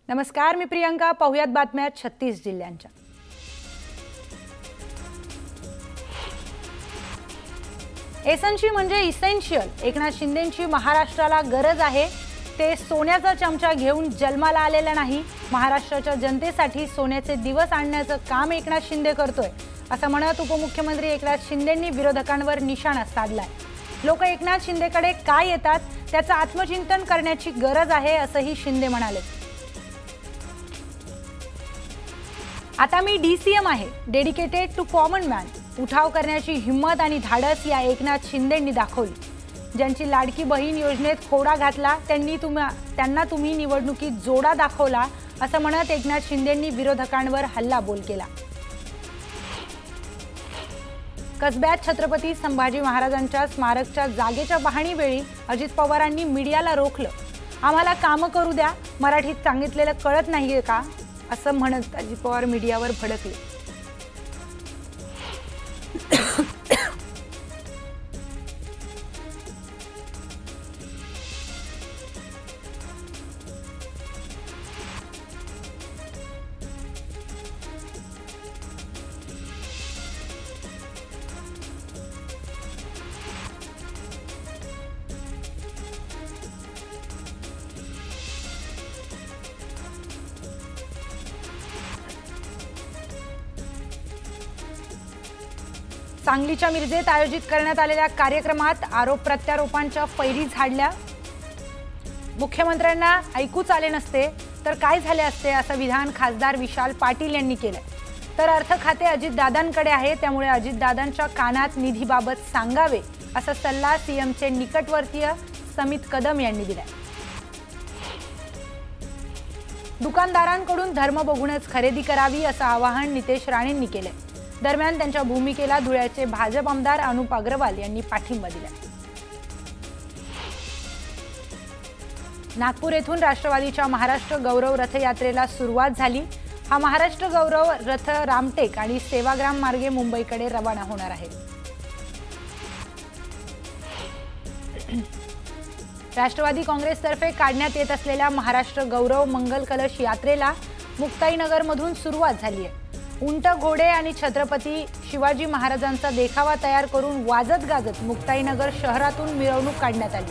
नमस्कार, मी प्रियंका. पाहुयात बातम्या 36 जिल्ह्यांच्या. एसएनसी म्हणजे इसेन्शियल. एकनाथ शिंदेंची महाराष्ट्राला गरज आहे. ते सोन्याचा चमचा घेऊन जन्माला आलेला नाही. महाराष्ट्राच्या जनतेसाठी सोन्याचे दिवस आणण्याचं काम एकनाथ शिंदे करतोय, असं म्हणत उपमुख्यमंत्री एकनाथ शिंदेंनी विरोधकांवर निशाणा साधलाय. लोक एकनाथ शिंदेकडे का येतात त्याचं आत्मचिंतन करण्याची गरज आहे, असंही शिंदे म्हणाले. आता मी डीसीएम आहे, डेडिकेटेड टू कॉमन मॅन. उठाव करण्याची हिंमत आणि धाडस या एकनाथ शिंदेंनी दाखवली. ज्यांची लाडकी बहीण योजनेत खोडा घातला त्यांना तुम्ही निवडणुकीत जोडा दाखवला, असं म्हणत एकनाथ शिंदेंनी विरोधकांवर हल्लाबोल केला. कसब्यात छत्रपती संभाजी महाराजांच्या स्मारकच्या जागेच्या पाहणीवेळी अजित पवारांनी मीडियाला रोखलं. आम्हाला कामं करू द्या, मराठीत सांगितलेलं कळत नाहीये का, असं म्हणत अजित पवार मीडियावर भडकले. सांगलीच्या मिरजेत आयोजित करण्यात आलेल्या कार्यक्रमात आरोप प्रत्यारोपांच्या फैरी झाडल्या. मुख्यमंत्र्यांना ऐकूच आले नसते तर काय झाले असते, असं विधान खासदार विशाल पाटील यांनी केलंय. तर अर्थ खाते अजितदादांकडे आहे, त्यामुळे अजितदादांच्या कानात निधीबाबत सांगावे, असा सल्ला सीएमचे निकटवर्तीय समित कदम यांनी दिलाय. दुकानदारांकडून धर्म बघूनच खरेदी करावी, असं आवाहन नितेश राणेंनी केलंय. दरम्यान त्यांच्या भूमिकेला धुळ्याचे भाजप आमदार अनुप अग्रवाल यांनी पाठिंबा दिला. नागपूर येथून राष्ट्रवादीच्या महाराष्ट्र गौरव रथयात्रेला सुरुवात झाली. हा महाराष्ट्र गौरव रथ रामटेक आणि सेवाग्राम मार्गे मुंबईकडे रवाना होणार आहे. राष्ट्रवादी काँग्रेसतर्फे काढण्यात येत असलेल्या महाराष्ट्र गौरव मंगल कलश यात्रेला मुक्ताईनगरमधून सुरुवात झाली आहे. उंट, घोडे आणि छत्रपती शिवाजी महाराजांचा देखावा तयार करून वाजत गाजत मुक्ताईनगर शहरातून मिरवणूक काढण्यात आली.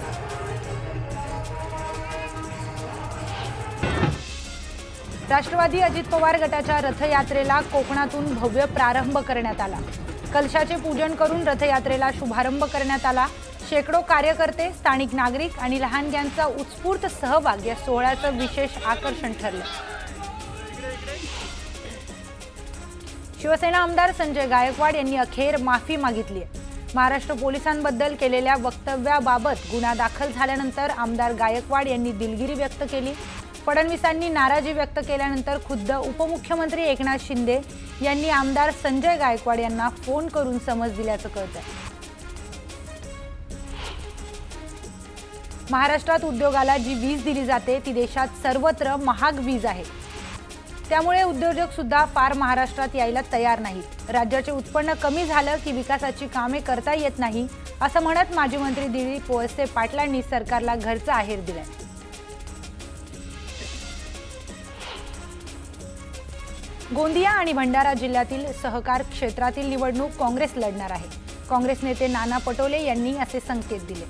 राष्ट्रवादी अजित पवार गटाच्या रथयात्रेला कोकणातून भव्य प्रारंभ करण्यात आला. कलशाचे पूजन करून रथयात्रेला शुभारंभ करण्यात आला. शेकडो कार्यकर्ते, स्थानिक नागरिक आणि लहानग्यांचा उत्स्फूर्त सहभाग या सोहळ्याचं विशेष आकर्षण ठरलं. शिवसेना आमदार संजय गायकवाड यांनी अखेर माफी मागितली आहे. महाराष्ट्र पोलिसांबद्दल केलेल्या वक्तव्याबाबत गुन्हा दाखल झाल्यानंतर आमदार गायकवाड यांनी दिलगिरी व्यक्त केली. फडणवीसांनी नाराजी व्यक्त केल्यानंतर खुद्द उपमुख्यमंत्री एकनाथ शिंदे यांनी आमदार संजय गायकवाड यांना फोन करून समज दिल्याचं कळतंय. महाराष्ट्रात उद्योगाला जी वीज दिली जाते ती देशात सर्वत्र महाग वीज आहे. त्यामुळे उद्योजक सुद्धा फार महाराष्ट्रात यायला तयार नाहीत. राज्याचे उत्पन्न कमी झालं की विकासाची कामे करता येत नाही, असं म्हणत माजी मंत्री दिलीप वळसे पाटलांनी सरकारला घरचा आहेर दिलाय. गोंदिया आणि भंडारा जिल्ह्यातील सहकार क्षेत्रातील निवडणूक काँग्रेस लढणार आहे. काँग्रेस नेते नाना पटोले यांनी असे संकेत दिले.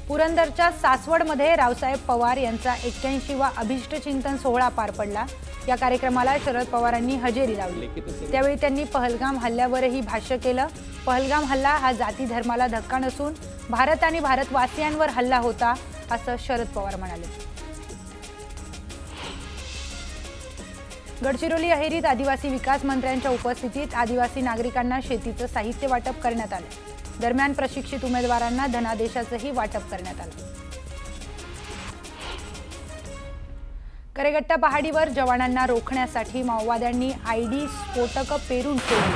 पुरंदरच्या सासवडमध्ये रावसाहेब पवार यांचा 81वा अभिष्टचिंतन सोहळा पार पडला. या कार्यक्रमाला शरद पवारांनी हजेरी लावली. त्यावेळी त्यांनी पहलगाम हल्ल्यावरही भाष्य केलं. पहलगाम हल्ला हा जाती धर्माला धक्का नसून भारत आणि भारतवासियांवर हल्ला होता, असं शरद पवार म्हणाले. गडचिरोली अहेरीत आदिवासी विकास मंत्र्यांच्या उपस्थितीत आदिवासी नागरिकांना शेतीचं साहित्य वाटप करण्यात आलं. दरम्यान प्रशिक्षित उमेदवारांना धनादेशाचंही वाटप करण्यात आलं. करेगट्टा पहाडीवर जवानांना रोखण्यासाठी माओवाद्यांनी आयईडी स्फोटकं पेरून ठेवली.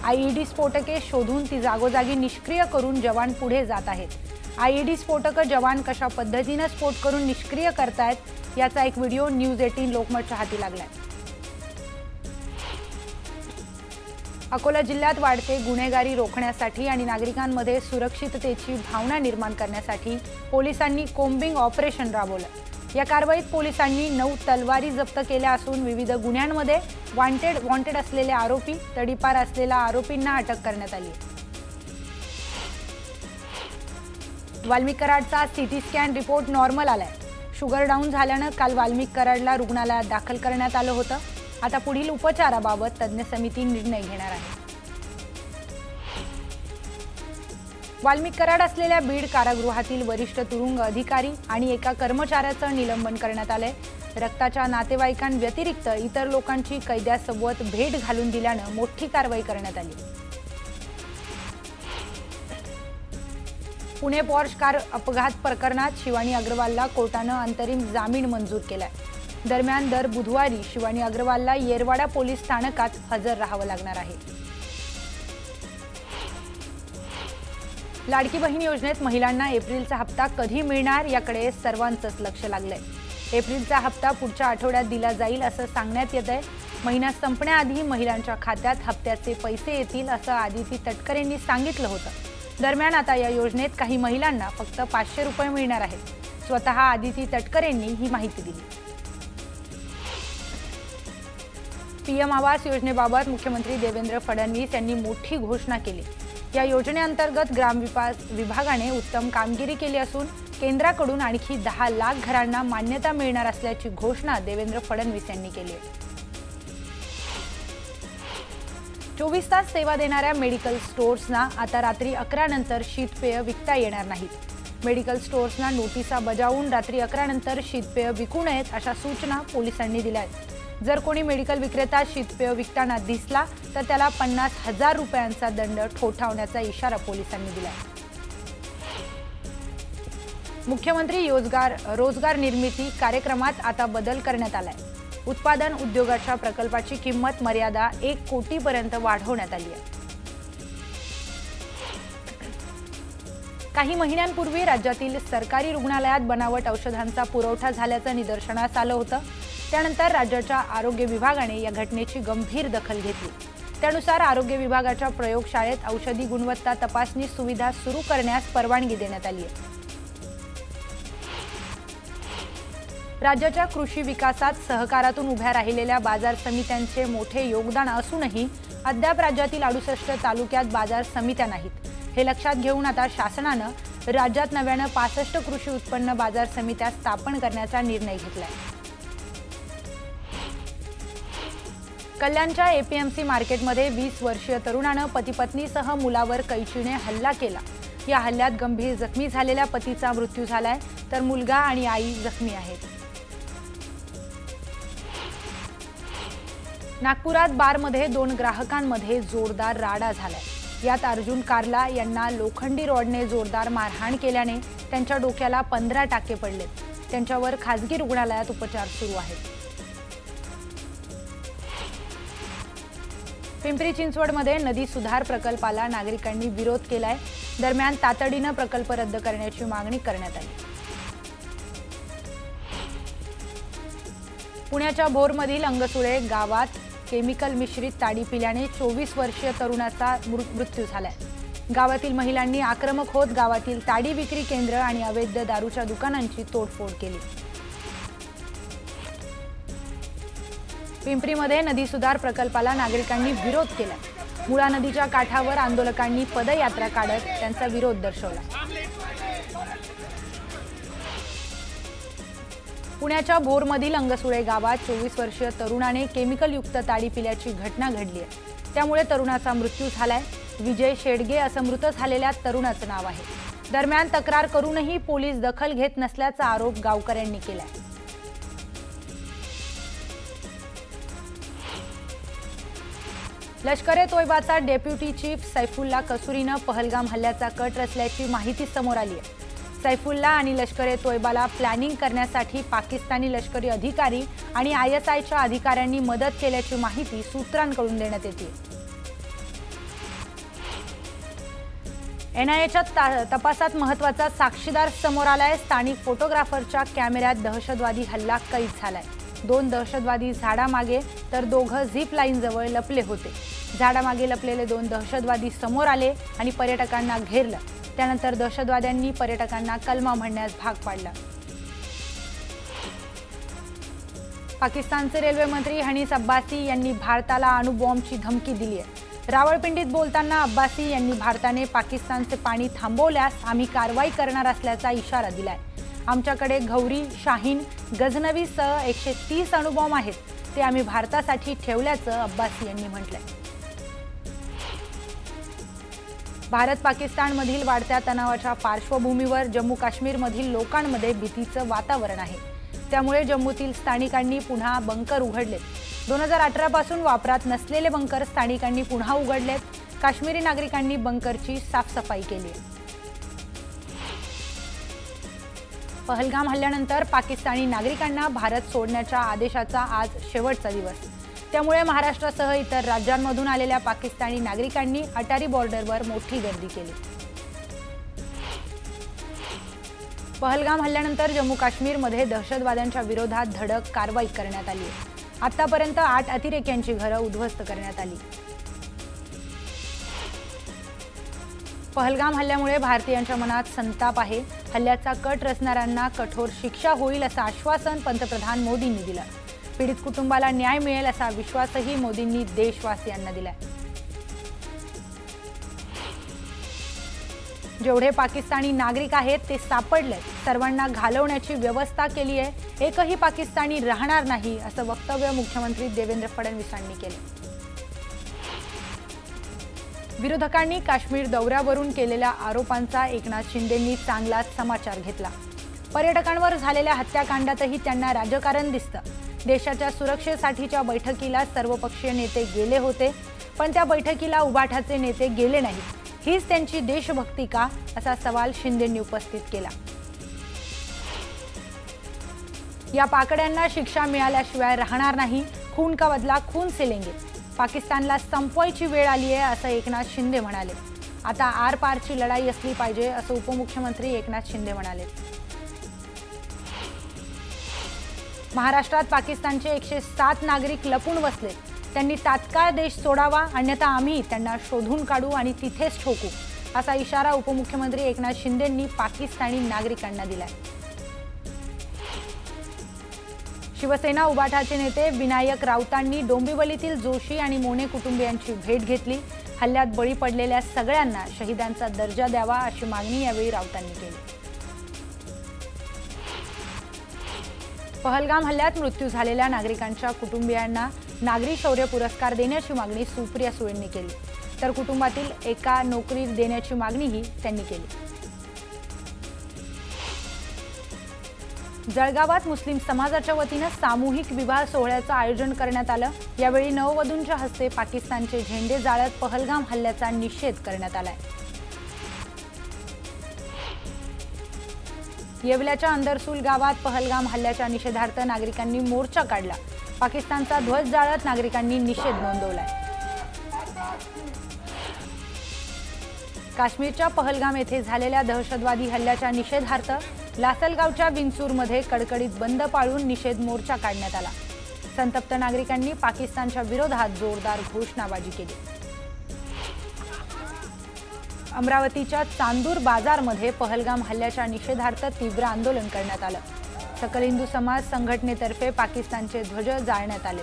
आयईडी स्फोटके शोधून ती जागोजागी निष्क्रिय करून जवान पुढे जात आहेत. आयईडी स्फोटकं जवान कशा पद्धतीनं स्फोट करून निष्क्रिय करतायत याचा एक व्हिडिओ न्यूज 18 लोकमतच्या हाती लागलाय. अकोला जिल्ह्यात वाढते गुन्हेगारी रोखण्यासाठी आणि नागरिकांमध्ये सुरक्षिततेची भावना निर्माण करण्यासाठी पोलिसांनी कोम्बिंग ऑपरेशन राबवलं। या कारवाईत पोलिसांनी 9 तलवारी जप्त केल्या असून विविध गुन्ह्यांमध्ये वॉन्टेड असलेले आरोपी, तडीपार असलेल्या आरोपींना अटक करण्यात आली। वाल्मिक कराडचा सीटी स्कॅन रिपोर्ट नॉर्मल आलाय। शुगर डाऊन झाल्यानं काल वाल्मिक कराडला रुग्णालयात दाखल करण्यात आलं होतं। आता पुढील उपचाराबाबत तज्ञ समिती निर्णय घेणार आहे। वाल्मिक कराड असलेल्या बीड कारागृहातील वरिष्ठ तुरुंग अधिकारी आणि एका कर्मचाऱ्याचं निलंबन करण्यात आलंय। रक्ताच्या नातेवाईकांव्यतिरिक्त इतर लोकांची कैद्यासोबत भेट घालून दिल्यानं मोठी कारवाई करण्यात आली। पुणे पॉर्श कार अपघात प्रकरणात शिवानी अग्रवालला कोर्टानं अंतरिम जामीन मंजूर केलाय। दरम्यान दर बुधवारी शिवानी अग्रवालला येरवाडा पोलीस स्थानकात हजर राहावं लागणार आहे। लाडकी बहीण योजनेत महिलांना एप्रिलचा हप्ता कधी मिळणार याकडे सर्वांचंच लक्ष लागलंय। एप्रिलचा हप्ता पुढच्या आठवड्यात दिला जाईल असं सांगण्यात येतंय। महिना संपण्याआधी महिलांच्या खात्यात हप्त्याचे पैसे येतील असं आदिती तटकरेंनी सांगितलं होतं। दरम्यान आता या योजनेत काही महिलांना फक्त 500 रुपये मिळणार आहेत। स्वतः आदिती तटकरेंनी ही माहिती दिली। पीएम आवास योजनेबाबत मुख्यमंत्री देवेंद्र फडणवीस यांनी मोठी घोषणा केली। या योजनेअंतर्गत ग्रामविकास विभागाने उत्तम कामगिरी केली असून केंद्राकडून आणखी 10 लाख घरांना मान्यता मिळणार असल्याची घोषणा देवेंद्र फडणवीस यांनी केली आहे। 24 तास सेवा देणाऱ्या मेडिकल स्टोअर्सना आता रात्री 11 नंतर शीतपेय विकता येणार नाहीत। मेडिकल स्टोअर्सना नोटिसा बजावून रात्री 11 नंतर शीतपेय विकू नयेत अशा सूचना पोलिसांनी दिल्या आहेत। जर कोणी मेडिकल विक्रेता शीतपेय विकताना दिसला तर त्याला 50,000 रुपयांचा दंड ठोठावण्याचा इशारा पोलिसांनी दिला। मुख्यमंत्री रोजगार निर्मिती कार्यक्रमात आता बदल करण्यात आलाय। उत्पादन उद्योगाच्या प्रकल्पाची किंमत मर्यादा 1 कोटीपर्यंत वाढवण्यात आली आहे। काही महिन्यांपूर्वी राज्यातील सरकारी रुग्णालयात बनावट औषधांचा पुरवठा झाल्याचं निदर्शनास आलं होतं। त्यानंतर राज्याच्या आरोग्य विभागाने या घटनेची गंभीर दखल घेतली। त्यानुसार आरोग्य विभागाच्या प्रयोगशाळेत औषधी गुणवत्ता तपासणी सुविधा सुरू करण्यास परवानगी देण्यात आली आहे। राज्याच्या कृषी विकासात सहकारातून उभ्या राहिलेल्या बाजार समित्यांचे मोठे योगदान असूनही अद्याप राज्यातील 68 तालुक्यात बाजार समित्या नाहीत। हे लक्षात घेऊन आता शासनानं राज्यात नव्यानं 65 कृषी उत्पन्न बाजार समित्या स्थापन करण्याचा निर्णय घेतलाय। कल्याणच्या एपीएमसी मार्केटमध्ये 20 वर्षीय तरुणानं पती-पत्नीसह मुलावर कैचीने हल्ला केला। या हल्ल्यात गंभीर जखमी झालेल्या पतीचा मृत्यू झालाय तर मुलगा आणि आई जखमी आहेत। नागपुरात बारमध्ये 2 ग्राहकांमध्ये जोरदार राडा झालाय। यात अर्जुन कारला यांना लोखंडी रॉडने जोरदार मारहाण केल्याने त्यांच्या डोक्याला 15 टाके पडलेत। त्यांच्यावर खासगी रुग्णालयात उपचार सुरू आहेत। पिंपरी चिंचवडमध्ये नदी सुधार प्रकल्पाला नागरिकांनी विरोध केलाय। दरम्यान तातडीनं प्रकल्प रद्द करण्याची मागणी करण्यात आली। पुण्याच्या भोरमधील अंगसुळे गावात केमिकल मिश्रित ताडी पिल्याने 24 वर्षीय तरुणाचा मृत्यू झालाय। गावातील महिलांनी आक्रमक होत गावातील ताडी विक्री केंद्र आणि अवैध दारूच्या दुकानांची तोडफोड केली। पिंपरीमध्ये नदी सुधार प्रकल्पाला नागरिकांनी विरोध केला। मुळा नदीच्या काठावर आंदोलकांनी पदयात्रा काढत त्यांचा विरोध दर्शवला। पुण्याच्या भोरमधील अंगसुळे गावात 24 वर्षीय तरुणाने केमिकलयुक्त ताडी पिल्याची घटना घडली आहे। त्यामुळे तरुणाचा मृत्यू झालाय। विजय शेडगे असं मृत झालेल्या तरुणाचं नाव आहे। दरम्यान तक्रार करूनही पोलीस दखल घेत नसल्याचा आरोप गावकऱ्यांनी केलाय। लष्कर-ए-तोयबाचा डेप्युटी चीफ सैफुल्ला कसूरीनं पहलगाम हल्ल्याचा कट रचल्याची माहिती समोर आली आहे। सैफुल्ला आणि लष्कर-ए-तोयबाला प्लॅनिंग करण्यासाठी पाकिस्तानी लष्करी अधिकारी आणि आयएसआयच्या अधिकाऱ्यांनी मदत केल्याची माहिती सूत्रांकडून देण्यात येते। एनआयएच्या तपासात महत्त्वाचा साक्षीदार समोर आलाय। स्थानिक फोटोग्राफरच्या कॅमेऱ्यात दहशतवादी हल्ला कैद झालाय। 2 दहशतवादी झाडामागे तर 2 झिप लाईन जवळ लपले होते। झाडामागे लपलेले 2 दहशतवादी समोर आले आणि पर्यटकांना घेरलं. त्यानंतर दहशतवाद्यांनी पर्यटकांना कलमा म्हणण्यास भाग पाडलं. पाकिस्तानचे रेल्वे मंत्री हनीस अब्बासी यांनी भारताला अणुबॉम्बची धमकी दिली आहे. रावळपिंडीत बोलताना अब्बासी यांनी भारताने पाकिस्तानचे पाणी थांबवल्यास आम्ही कारवाई करणार असल्याचा इशारा दिलाय. आमच्याकडे गौरी, शाहीन, गझनवीसह 130 अणुबॉम्ब आहेत. ते आम्ही भारतासाठी ठेवल्याचं अब्बासी यांनी म्हटलंय. भारत पाकिस्तानमधील वाढत्या तणावाच्या पार्श्वभूमीवर जम्मू काश्मीरमधील लोकांमध्ये भीतीचं वातावरण आहे. त्यामुळे जम्मूतील स्थानिकांनी पुन्हा बंकर उघडलेत. 2018 पासून वापरात नसलेले बंकर स्थानिकांनी पुन्हा उघडलेत. काश्मीरी नागरिकांनी बंकरची साफसफाई केली आहे. पहलगाम हल्ल्यानंतर पाकिस्तानी नागरिकांना भारत सोडण्याच्या आदेशाचा आज शेवटचा दिवस. त्यामुळे महाराष्ट्रासह इतर राज्यांमधून आलेल्या पाकिस्तानी नागरिकांनी अटारी बॉर्डरवर मोठी गर्दी केली. पहलगाम हल्ल्यानंतर जम्मू काश्मीरमध्ये दहशतवाद्यांच्या विरोधात धडक कारवाई करण्यात आली आहे. आतापर्यंत 8 अतिरेक्यांची घरं उद्ध्वस्त करण्यात आली. पहलगाम हल्ल्यामुळे भारतीयांच्या मनात संताप आहे. हल्ल्याचा कट रचणाऱ्यांना कठोर शिक्षा होईल असं आश्वासन पंतप्रधान मोदींनी दिलं. पीडित कुटुंबाला न्याय मिळेल असा विश्वासही मोदींनी देशवासियांना दिलाय. जेवढे पाकिस्तानी नागरिक आहेत ते सापडले, सर्वांना घालवण्याची व्यवस्था केली आहे. एकही पाकिस्तानी राहणार नाही असं वक्तव्य मुख्यमंत्री देवेंद्र फडणवीसांनी केलं. विरोधकांनी काश्मीर दौऱ्यावरून केलेल्या आरोपांचा एकनाथ शिंदेंनी चांगलाच समाचार घेतला. पर्यटकांवर झालेल्या हत्याकांडातही त्यांना राजकारण दिसतं. देशाच्या सुरक्षेसाठीच्या बैठकीला सर्वपक्षीय नेते गेले होते, पण त्या बैठकीला उभाठाचे नेते गेले नाहीत. हीच त्यांची देशभक्ती का, असा सवाल शिंदेंनी उपस्थित केला. या पाकड्यांना शिक्षा मिळाल्याशिवाय राहणार नाही. खून का बदला खून से लेंगे. पाकिस्तानला संपवायची वेळ आली आहे असं एकनाथ शिंदे म्हणाले. आता आरपारची लढाई असली पाहिजे असं उपमुख्यमंत्री एकनाथ शिंदे म्हणाले. महाराष्ट्रात पाकिस्तानचे 107 नागरिक लपून बसले. त्यांनी तात्काळ देश सोडावा, अन्यथा आम्ही त्यांना शोधून काढू आणि तिथेच ठोकू, असा इशारा उपमुख्यमंत्री एकनाथ शिंदेंनी पाकिस्तानी नागरिकांना दिलाय. शिवसेना उबाठाचे नेते विनायक राऊतांनी डोंबिवलीतील जोशी आणि मोने कुटुंबियांची भेट घेतली. हल्ल्यात बळी पडलेल्या सगळ्यांना शहीदांचा दर्जा द्यावा अशी मागणी यावेळी राऊतांनी केली. पहलगाम हल्ल्यात मृत्यू झालेल्या नागरिकांच्या कुटुंबियांना नागरी शौर्य पुरस्कार देण्याची मागणी सुप्रिया सुळेंनी केली. तर कुटुंबातील एका नोकरी देण्याची मागणीही त्यांनी केली. जळगावात मुस्लिम समाजाच्या वतीनं सामूहिक विवाह सोहळ्याचं आयोजन करण्यात आलं. यावेळी नववधूंच्या हस्ते पाकिस्तानचे झेंडे जाळत पहलगाम हल्ल्याचा निषेध करण्यात आलाय. येवल्याच्या अंदरसूल गावात पहलगाम हल्ल्याच्या निषेधार्थ नागरिकांनी मोर्चा काढला. पाकिस्तानचा ध्वज जाळत नागरिकांनी निषेध नोंदवलाय. काश्मीरच्या पहलगाम येथे झालेल्या दहशतवादी हल्ल्याच्या निषेधार्थ लासलगावच्या विंचूरमध्ये कडकडीत बंद पाळून निषेध मोर्चा काढण्यात आला. संतप्त नागरिकांनी पाकिस्तानच्या विरोधात जोरदार घोषणाबाजी केली. अमरावतीच्या चांदूर बाजारमध्ये पहलगाम हल्ल्याच्या निषेधार्थ तीव्र आंदोलन करण्यात आलं. सकल हिंदू समाज संघटनेतर्फे पाकिस्तानचे ध्वज जाळण्यात आले.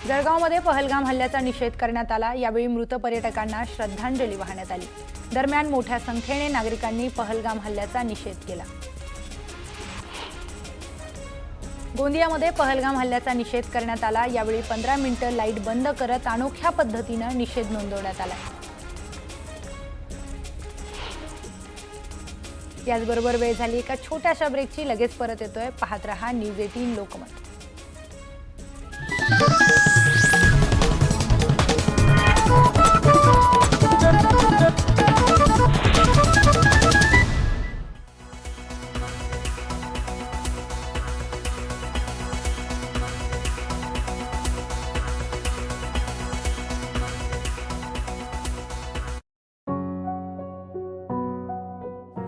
जळगावमध्ये पहलगाम हल्ल्याचा निषेध करण्यात आला. यावेळी मृत पर्यटकांना श्रद्धांजली वाहण्यात आली. दरम्यान मोठ्या संख्येने नागरिकांनी पहलगाम हल्ल्याचा निषेध केला. गोंदियामध्ये पहलगाम हल्ल्याचा निषेध करण्यात आला. यावेळी 15 मिनिटं लाईट बंद करत अनोख्या पद्धतीनं निषेध नोंदवण्यात आला. याचबरोबर वेळ झाली एका छोट्याशा ब्रेकची. लगेच परत येतोय. पाहत रहा न्यूज 18 लोकमत.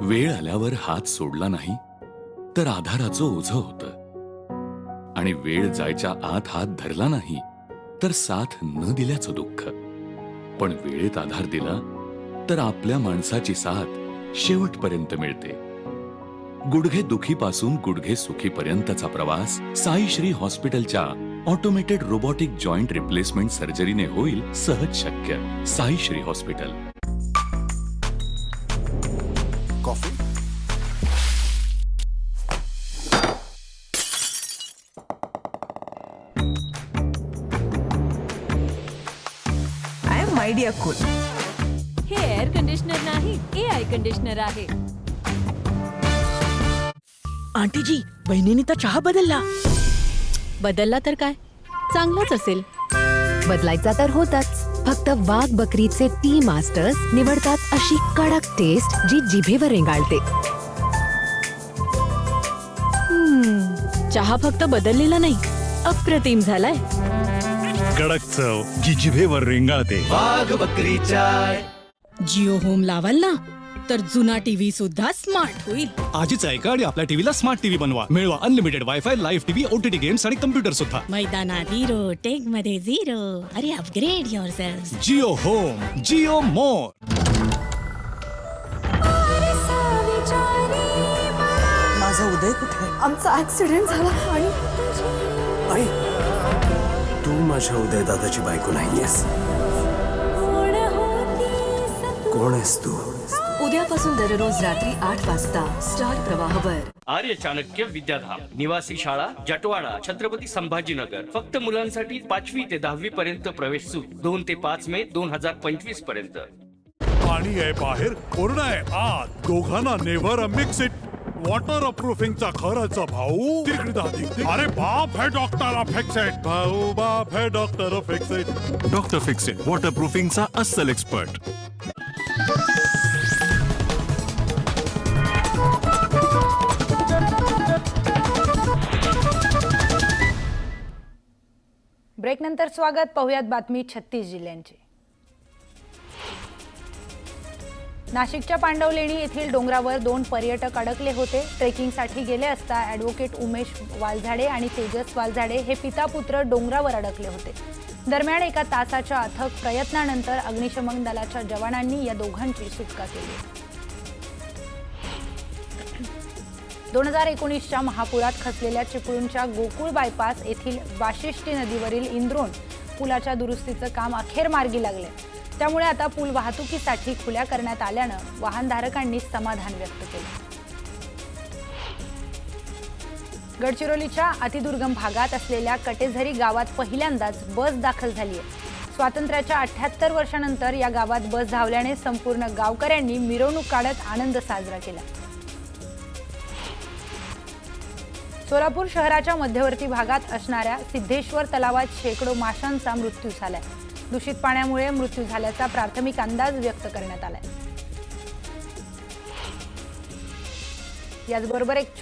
वेळ आल्यावर हात सोडला नाही तर आधाराचं ओझं होतं आणि वेळ जायच्या आत हात धरला नाही तर साथ न दिल्याचं दुःख. पण वेळेत आधार दिला तर आपल्या माणसाची साथ शेवटपर्यंत मिळते. गुडघे दुखीपासून गुडघे सुखीपर्यंतचा प्रवास साई श्री हॉस्पिटलच्या ऑटोमेटेड रोबोटिक जॉइंट रिप्लेसमेंट सर्जरीने होईल सहज शक्य. Sai Shri hospital. Coffee. I am idea cool. हे एअर कंडिशनर नाही, AI कंडिशनर आहे. आंटी जी, बहिणीने तर चहा बदलला. बदलला तर काय, चांगलाच असेल. बदलायचा तर होताच. फक्त वाघ बकरीचे टी मास्टर्स निवडतात अशी कडक टेस्ट जी जिभेवर रेंगाळते. चहा फक्त बदललेला नाही, अप्रतिम झालाय. कडक चव जी जिभेवर रेंगाळते. वाघ बकरी चाय. जिओ होम लावाल ना तर जुना टीव्ही सुद्धा स्मार्ट होईल. आजीच ऐका आणि आपल्या टीव्हीला स्मार्ट टीव्ही बनवा. मिळवा unlimited wifi, live TV, OTT games आणि कम्प्युटर सुद्धा. मैदानात हिरो, टेक मध्ये झिरो. अरे upgrade yourself. Jio home, Jio more. माझा उदय कुठे? आमचा ऍक्सिडेंट झाला आणि आई, तू माझ्या उदय दादाची बायको नाहीयेस. कोण आहेस तू? उद्यापासून दररोज रात्री 8 वाजता स्टार प्रवाहवर. आर्य चाणक्य विद्याधाम निवासी शाळा जटवाडा छत्रपती संभाजीनगर. फक्त मुलांसाठी 5वी ते 10वी पर्यंत प्रवेश सूट. 2 ते 5 मे 2025 पर्यंत. पाणी आहे बाहेर, कोरडं आहे आत. दोघांना नेव्हर मिक्स इट. वॉटर प्रूफिंगचा खर्च भाऊ तिकडे अधिक. अरे बाप है डॉक्टर फिक्सेट. भाऊ बाप है doctor Fixit. Doctor Fixit water प्रूफिंगचा अस्सल एक्सपर्ट. ब्रेक नंतर स्वागत. पाहुयात बातमी 36 जिल्ह्यांची. नाशिकच्या पांडवलेणी येथील डोंगरावर 2 पर्यटक अडकले होते. ट्रेकिंगसाठी गेले असता ॲडव्होकेट उमेश वालझाडे आणि तेजस वालझाडे हे पिता पुत्र डोंगरावर अडकले होते. दरम्यान एका तासाच्या अथक प्रयत्नानंतर अग्निशमन दलाच्या जवानांनी या दोघांची सुटका केली. 2019च्या महापुरात खचलेल्या चिपळूणच्या गोकुळ बायपास येथील वाशिष्ठी नदीवरील इंद्रोण पुलाच्या दुरुस्तीचं काम अखेर मार्गी लागले. त्यामुळे आता पूल वाहतुकीसाठी खुल्या करण्यात आल्यानं वाहनधारकांनी समाधान व्यक्त केलं. गडचिरोलीच्या अतिदुर्गम भागात असलेल्या कटेझरी गावात पहिल्यांदाच बस दाखल झाली आहे. स्वातंत्र्याच्या 78 वर्षांनंतर या गावात बस धावल्याने संपूर्ण गावकऱ्यांनी मिरवणूक काढत आनंद साजरा केला. सोलापूर शहराच्या मध्यवर्ती भागात असणाऱ्या सिद्धेश्वर तलावात शेकडो माशांचा मृत्यू झालाय. दूषित पाण्यामुळे मृत्यू झाल्याचा प्राथमिक अंदाज व्यक्त करण्यात आलाय. याचबरोबर एक